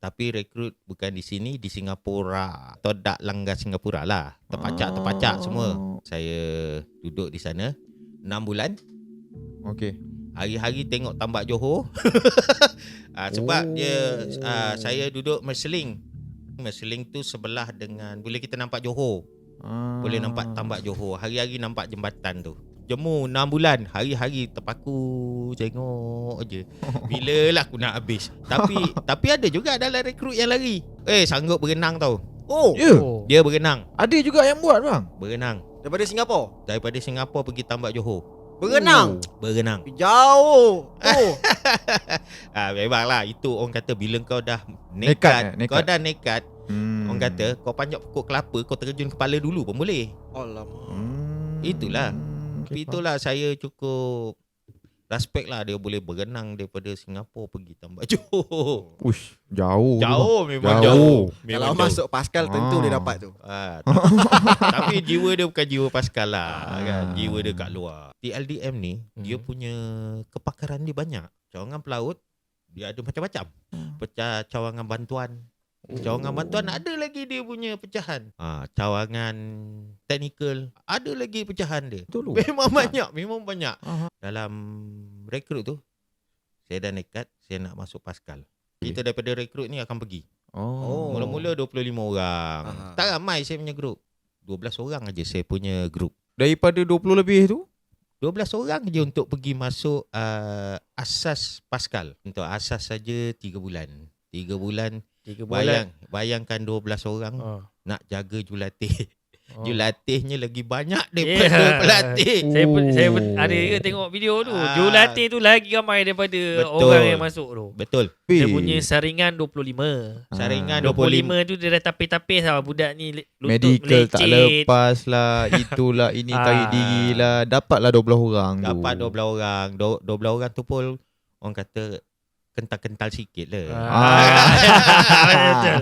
Tapi rekrut bukan di sini, di Singapura. Todak langgar Singapura lah. Terpacak semua. Saya duduk di sana 6 bulan. Okey. Hari-hari tengok tambak Johor. Sebab dia saya duduk Marsiling. Marsiling tu sebelah dengan, boleh kita nampak Johor. Boleh nampak tambak Johor. Hari-hari nampak jembatan tu. Jemu 6 bulan. Hari-hari terpaku tengok je. Bilalah aku nak habis. Tapi ada juga dalam rekrut yang lari. Sanggup berenang tau. Ya. Dia berenang. Ada juga yang buat bang. Berenang. Daripada Singapura. Daripada Singapura pergi tambak Johor. Berenang. Berenang. Jauh. Memanglah. Itu orang kata bila kau dah Nekat. kau dah nekat. Orang kata kau panjat pokok kelapa, kau terjun kepala dulu pun boleh. Alamak. Itulah. Okay, Tapi itulah saya cukup respect lah dia boleh berenang daripada Singapura pergi tambak Johor. Uish, jauh. Memang Jauh. jauh. Kalau Memang masuk Pascal tentu dia dapat tu. Tapi jiwa dia bukan jiwa Pascal lah kan. Jiwa dia kat luar. TLDM ni dia punya kepakaran dia banyak. Cawangan pelaut dia ada macam-macam. Pecah cawangan bantuan. Cawangan bantuan ada lagi dia punya pecahan. Cawangan teknikal ada lagi pecahan dia. Betul. Memang banyak. Dalam rekrut tu saya dah nekat, saya nak masuk Pascal. Kita daripada rekrut ni akan pergi. Mula-mula 25 orang. Tak ramai saya punya grup. 12 orang aja saya punya grup. Daripada 20 lebih tu 12 orang je untuk pergi masuk asas Pascal. Untuk asas saja 3 bulan. 3 bulan. Bayangkan 12 orang nak jaga jurulatih. Jurulatihnya lagi banyak daripada pelatih. Saya ada juga tengok video tu. Jurulatih tu lagi ramai daripada orang yang masuk tu. Betul. Dia punya saringan 25. Saringan 25 tu dia dah tapis-tapis lah. Budak ni lutut medical melecet. tak lepas lah. Itulah ini tarik diri lah. Dapatlah 12 orang tu. Dapat 12 orang. 12 orang tu pun orang kata kental-kental sikit lah. Betul.